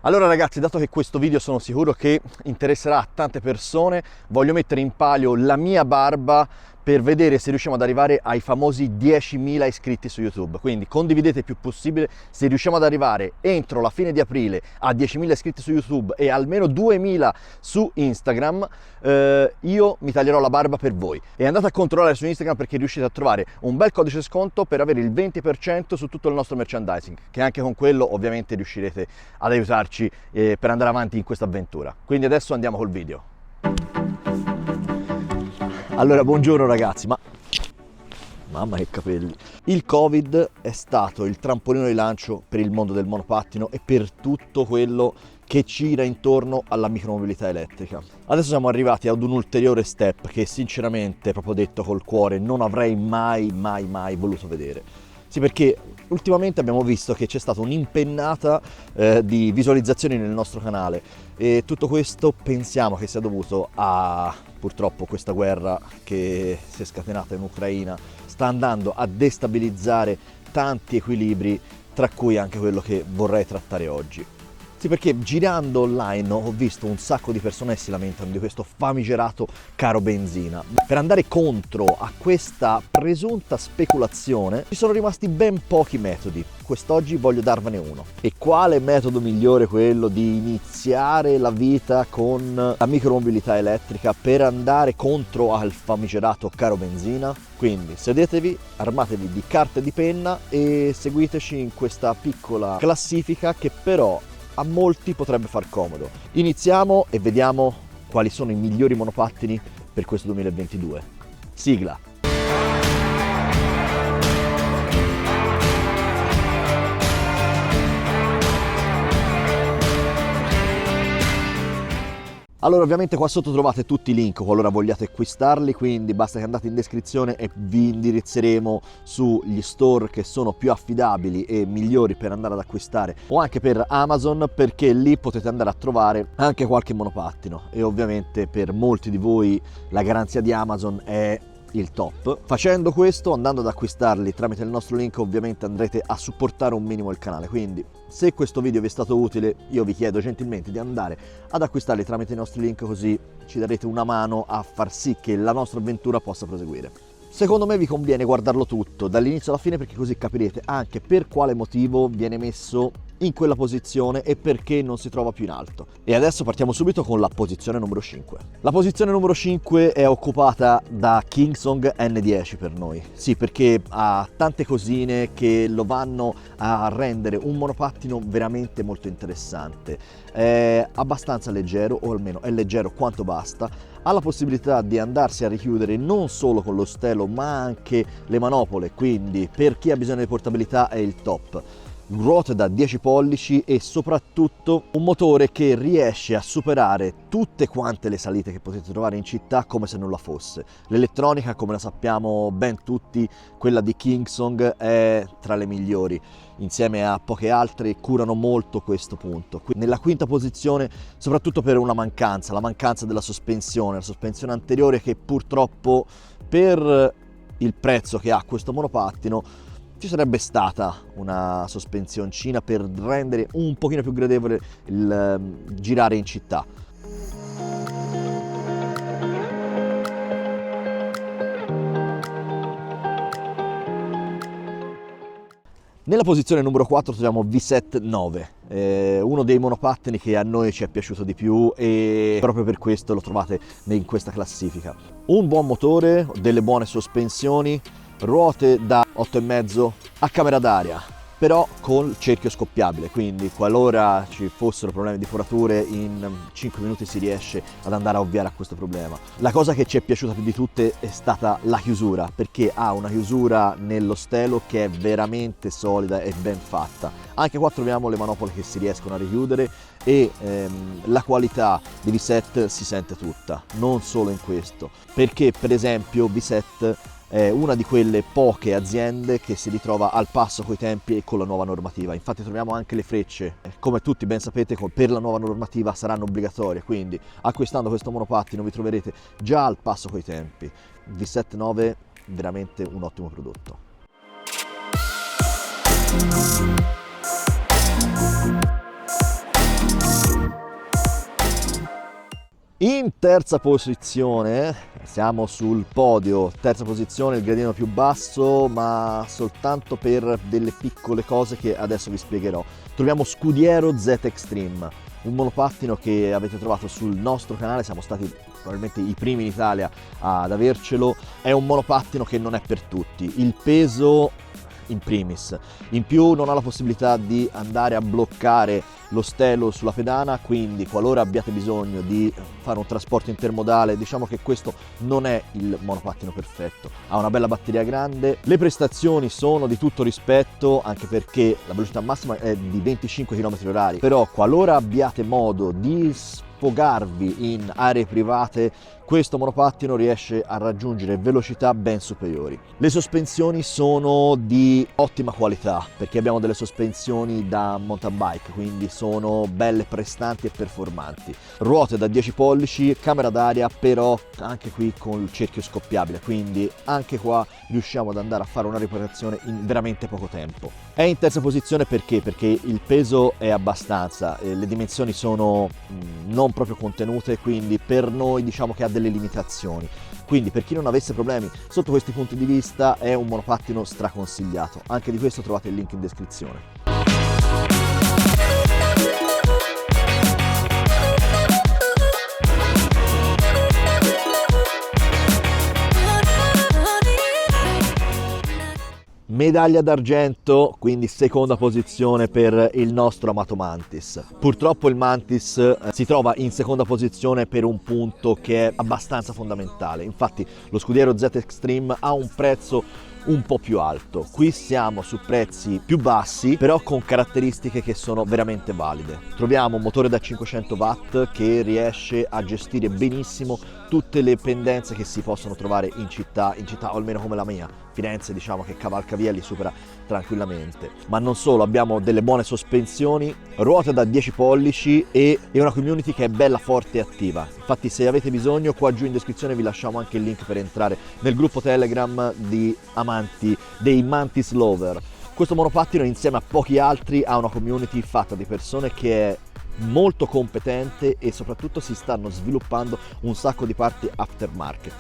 Allora ragazzi, dato che questo video sono sicuro che interesserà a tante persone, voglio mettere in palio la mia barba per vedere se riusciamo ad arrivare ai famosi 10.000 iscritti su YouTube. Quindi condividete il più possibile. Se riusciamo ad arrivare entro la fine di aprile a 10.000 iscritti su YouTube e almeno 2.000 su Instagram, io mi taglierò la barba per voi. E andate a controllare su Instagram perché riuscite a trovare un bel codice sconto per avere il 20% su tutto il nostro merchandising, che anche con quello ovviamente riuscirete ad aiutarci per andare avanti in questa avventura. Quindi adesso andiamo col video. Allora, buongiorno ragazzi, mamma che capelli! Il Covid è stato il trampolino di lancio per il mondo del monopattino e per tutto quello che gira intorno alla micromobilità elettrica. Adesso siamo arrivati ad un ulteriore step che sinceramente, proprio detto col cuore, non avrei mai voluto vedere. Sì, perché ultimamente abbiamo visto che c'è stata un'impennata di visualizzazioni nel nostro canale e tutto questo pensiamo che sia dovuto a purtroppo questa guerra che si è scatenata in Ucraina. Sta andando a destabilizzare tanti equilibri, tra cui anche quello che vorrei trattare oggi. Sì, perché girando online ho visto un sacco di persone che si lamentano di questo famigerato caro benzina. Per andare contro a questa presunta speculazione ci sono rimasti ben pochi metodi. Quest'oggi voglio darvene uno. E quale metodo migliore quello di iniziare la vita con la micromobilità elettrica per andare contro al famigerato caro benzina? Quindi sedetevi, armatevi di carta e di penna e seguiteci in questa piccola classifica che però a molti potrebbe far comodo. Iniziamo e vediamo quali sono i migliori monopattini per questo 2022. Sigla! Allora, ovviamente qua sotto trovate tutti i link qualora vogliate acquistarli, quindi basta che andate in descrizione e vi indirizzeremo sugli store che sono più affidabili e migliori per andare ad acquistare, o anche per Amazon, perché lì potete andare a trovare anche qualche monopattino e ovviamente per molti di voi la garanzia di Amazon è il top. Facendo questo, andando ad acquistarli tramite il nostro link, ovviamente andrete a supportare un minimo il canale, quindi se questo video vi è stato utile io vi chiedo gentilmente di andare ad acquistarli tramite i nostri link, così ci darete una mano a far sì che la nostra avventura possa proseguire. Secondo me vi conviene guardarlo tutto dall'inizio alla fine, perché così capirete anche per quale motivo viene messo in quella posizione e perché non si trova più in alto. E adesso partiamo subito con la posizione numero 5. La posizione numero 5 è occupata da Kingsong N10 per noi. Sì, perché ha tante cosine che lo vanno a rendere un monopattino veramente molto interessante. È abbastanza leggero, o almeno è leggero quanto basta. Ha la possibilità di andarsi a richiudere non solo con lo stelo ma anche le manopole, quindi per chi ha bisogno di portabilità è il top. Ruote da 10 pollici e soprattutto un motore che riesce a superare tutte quante le salite che potete trovare in città come se nulla fosse. L'elettronica, come la sappiamo ben tutti, quella di Kingsong è tra le migliori, insieme a poche altre curano molto questo punto. Nella quinta posizione, soprattutto per una mancanza, la mancanza della sospensione, la sospensione anteriore, che purtroppo per il prezzo che ha questo monopattino ci sarebbe stata una sospensioncina per rendere un pochino più gradevole il girare in città. Nella posizione numero 4 troviamo VSET 9, uno dei monopattini che a noi ci è piaciuto di più e proprio per questo lo trovate in questa classifica. Un buon motore, delle buone sospensioni, ruote da 8,5 a camera d'aria, però col cerchio scoppiabile, quindi qualora ci fossero problemi di forature in 5 minuti si riesce ad andare a ovviare a questo problema. La cosa che ci è piaciuta più di tutte è stata la chiusura, perché ha una chiusura nello stelo che è veramente solida e ben fatta. Anche qua troviamo le manopole che si riescono a richiudere e la qualità di VSET si sente tutta, non solo in questo, perché per esempio VSET è una di quelle poche aziende che si ritrova al passo coi tempi e con la nuova normativa. Infatti troviamo anche le frecce, come tutti ben sapete, per la nuova normativa saranno obbligatorie, quindi acquistando questo monopattino vi troverete già al passo coi tempi. VSET 9 veramente un ottimo prodotto. In terza posizione, siamo sul podio, terza posizione, il gradino più basso, ma soltanto per delle piccole cose che adesso vi spiegherò. Troviamo Scudiero Z Extreme, un monopattino che avete trovato sul nostro canale, siamo stati probabilmente i primi in Italia ad avercelo. È un monopattino che non è per tutti, il peso in primis, in più non ha la possibilità di andare a bloccare lo stelo sulla pedana, quindi qualora abbiate bisogno di fare un trasporto intermodale, diciamo che questo non è il monopattino perfetto. Ha una bella batteria grande, le prestazioni sono di tutto rispetto, anche perché la velocità massima è di 25 km/h, però qualora abbiate modo di sfogarvi in aree private, questo monopattino riesce a raggiungere velocità ben superiori. Le sospensioni sono di ottima qualità, perché abbiamo delle sospensioni da mountain bike, quindi sono belle, prestanti e performanti. Ruote da 10 pollici, camera d'aria, però anche qui con il cerchio scoppiabile, quindi anche qua riusciamo ad andare a fare una riparazione in veramente poco tempo. È in terza posizione perché? Perché il peso è abbastanza, le dimensioni sono non proprio contenute, quindi per noi diciamo che ha delle limitazioni. Quindi per chi non avesse problemi sotto questi punti di vista è un monopattino straconsigliato. Anche di questo trovate il link in descrizione. Medaglia d'argento, quindi seconda posizione per il nostro amato Mantis. Purtroppo il Mantis si trova in seconda posizione per un punto che è abbastanza fondamentale. Infatti lo Scudiero Z Extreme ha un prezzo un po' più alto. Qui siamo su prezzi più bassi, però con caratteristiche che sono veramente valide. Troviamo un motore da 500 watt che riesce a gestire benissimo tutte le pendenze che si possono trovare in città o almeno come la mia. Firenze, diciamo che cavalca via, li supera tranquillamente. Ma non solo, abbiamo delle buone sospensioni, ruote da 10 pollici e una community che è bella, forte e attiva. Infatti se avete bisogno, qua giù in descrizione vi lasciamo anche il link per entrare nel gruppo Telegram di amanti dei Mantis Lover. Questo monopattino insieme a pochi altri ha una community fatta di persone che è molto competente e soprattutto si stanno sviluppando un sacco di parti aftermarket.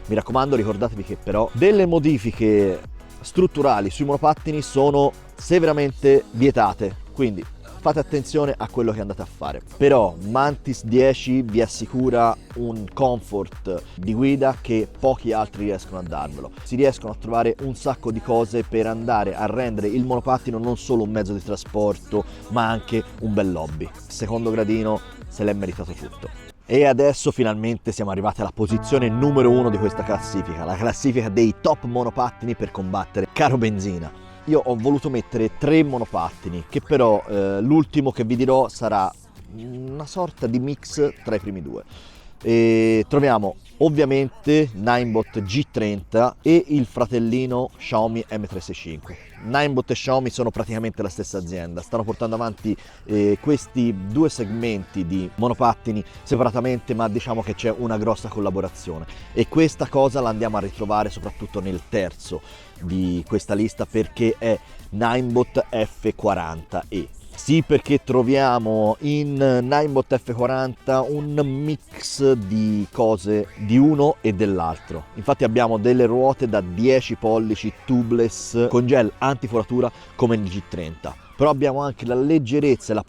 Mi raccomando, ricordatevi che però delle modifiche strutturali sui monopattini sono severamente vietate, quindi fate attenzione a quello che andate a fare. Però Mantis 10 vi assicura un comfort di guida che pochi altri riescono a darvelo. Si riescono a trovare un sacco di cose per andare a rendere il monopattino non solo un mezzo di trasporto, ma anche un bel hobby. Secondo gradino se l'è meritato tutto. E adesso finalmente siamo arrivati alla posizione numero 1 di questa classifica, la classifica dei top monopattini per combattere caro benzina. Io ho voluto mettere 3 monopattini, che però l'ultimo che vi dirò sarà una sorta di mix tra i primi due. E troviamo ovviamente Ninebot G30 e il fratellino Xiaomi M365. Ninebot e Xiaomi sono praticamente la stessa azienda, stanno portando avanti questi due segmenti di monopattini separatamente, ma diciamo che c'è una grossa collaborazione e questa cosa la andiamo a ritrovare soprattutto nel terzo di questa lista, perché è Ninebot F40e. Sì, perché troviamo in Ninebot F40 un mix di cose di uno e dell'altro. Infatti abbiamo delle ruote da 10 pollici tubeless con gel antiforatura come il G30. Però abbiamo anche la leggerezza e la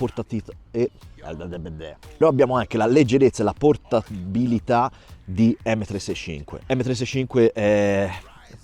portabilità di M365. M365 è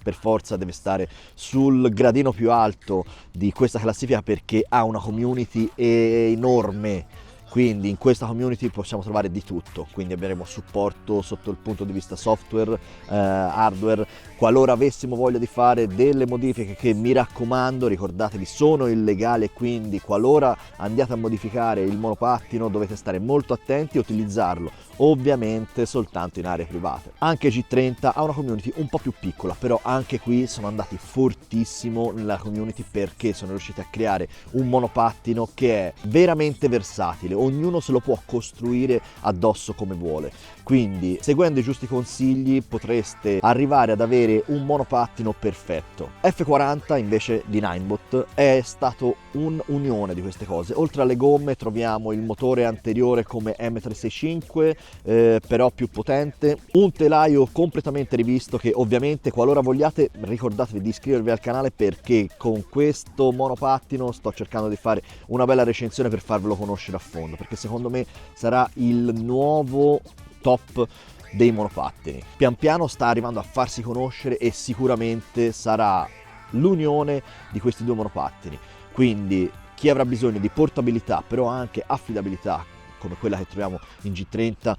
per forza deve stare sul gradino più alto di questa classifica perché ha una community enorme, quindi in questa community possiamo trovare di tutto, quindi avremo supporto sotto il punto di vista software, hardware. Qualora avessimo voglia di fare delle modifiche, che mi raccomando ricordatevi sono illegali, quindi qualora andiate a modificare il monopattino dovete stare molto attenti e utilizzarlo ovviamente soltanto in aree private. Anche G30 ha una community un po' più piccola, però anche qui sono andati fortissimo nella community perché sono riusciti a creare un monopattino che è veramente versatile, ognuno se lo può costruire addosso come vuole, quindi seguendo i giusti consigli potreste arrivare ad avere avere un monopattino perfetto. F40 invece di Ninebot è stato un'unione di queste cose. Oltre alle gomme troviamo il motore anteriore come M365, però più potente, un telaio completamente rivisto che ovviamente, qualora vogliate, ricordatevi di iscrivervi al canale, perché con questo monopattino sto cercando di fare una bella recensione per farvelo conoscere a fondo, perché secondo me sarà il nuovo top dei monopattini. Pian piano sta arrivando a farsi conoscere e sicuramente sarà l'unione di questi due monopattini. Quindi chi avrà bisogno di portabilità però anche affidabilità come quella che troviamo in G30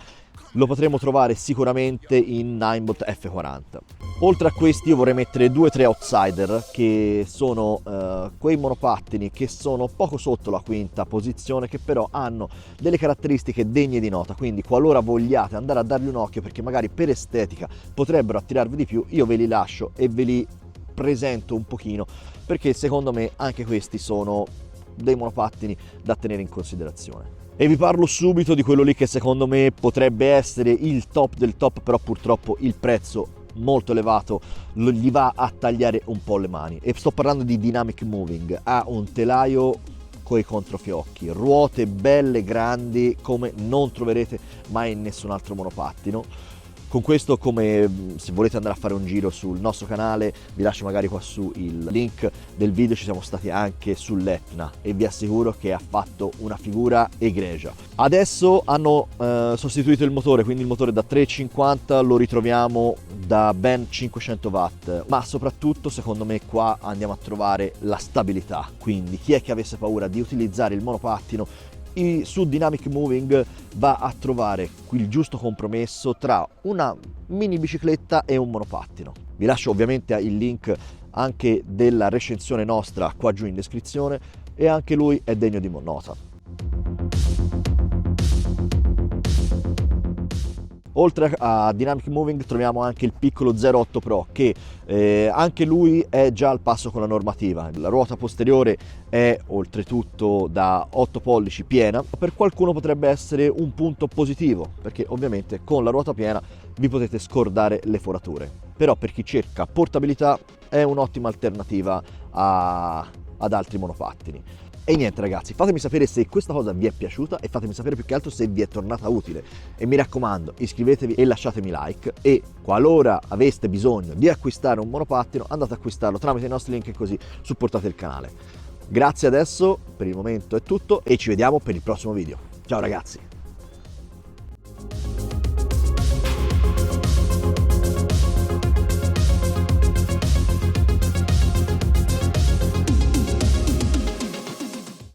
lo potremo trovare sicuramente in Ninebot F40. Oltre a questi io vorrei mettere 2 o 3 outsider, che sono quei monopattini che sono poco sotto la quinta posizione, che però hanno delle caratteristiche degne di nota, quindi qualora vogliate andare a dargli un occhio perché magari per estetica potrebbero attirarvi di più, io ve li lascio e ve li presento un pochino, perché secondo me anche questi sono dei monopattini da tenere in considerazione. E vi parlo subito di quello lì che secondo me potrebbe essere il top del top, però purtroppo il prezzo molto elevato gli va a tagliare un po' le mani, e sto parlando di Dynamic Moving. Ha un telaio coi controfiocchi, ruote belle grandi come non troverete mai in nessun altro monopattino. Con questo, come se volete andare a fare un giro sul nostro canale, vi lascio magari qua su il link del video, ci siamo stati anche sull'Etna e vi assicuro che ha fatto una figura egregia. Adesso hanno sostituito il motore, quindi il motore da 350 lo ritroviamo da ben 500 watt, ma soprattutto secondo me qua andiamo a trovare la stabilità. Quindi chi è che avesse paura di utilizzare il monopattino su Dynamic Moving va a trovare il giusto compromesso tra una mini bicicletta e un monopattino. Vi lascio ovviamente il link anche della recensione nostra qua giù in descrizione, e anche lui è degno di nota. Oltre a Dynamic Moving troviamo anche il piccolo 08 Pro, che anche lui è già al passo con la normativa. La ruota posteriore è oltretutto da 8 pollici piena. Per qualcuno potrebbe essere un punto positivo, perché ovviamente con la ruota piena vi potete scordare le forature. Però per chi cerca portabilità è un'ottima alternativa ad altri monopattini. E niente ragazzi, fatemi sapere se questa cosa vi è piaciuta e fatemi sapere più che altro se vi è tornata utile. E mi raccomando, iscrivetevi e lasciatemi like, e qualora aveste bisogno di acquistare un monopattino andate ad acquistarlo tramite i nostri link e così supportate il canale. Grazie, adesso per il momento è tutto e ci vediamo per il prossimo video. Ciao ragazzi!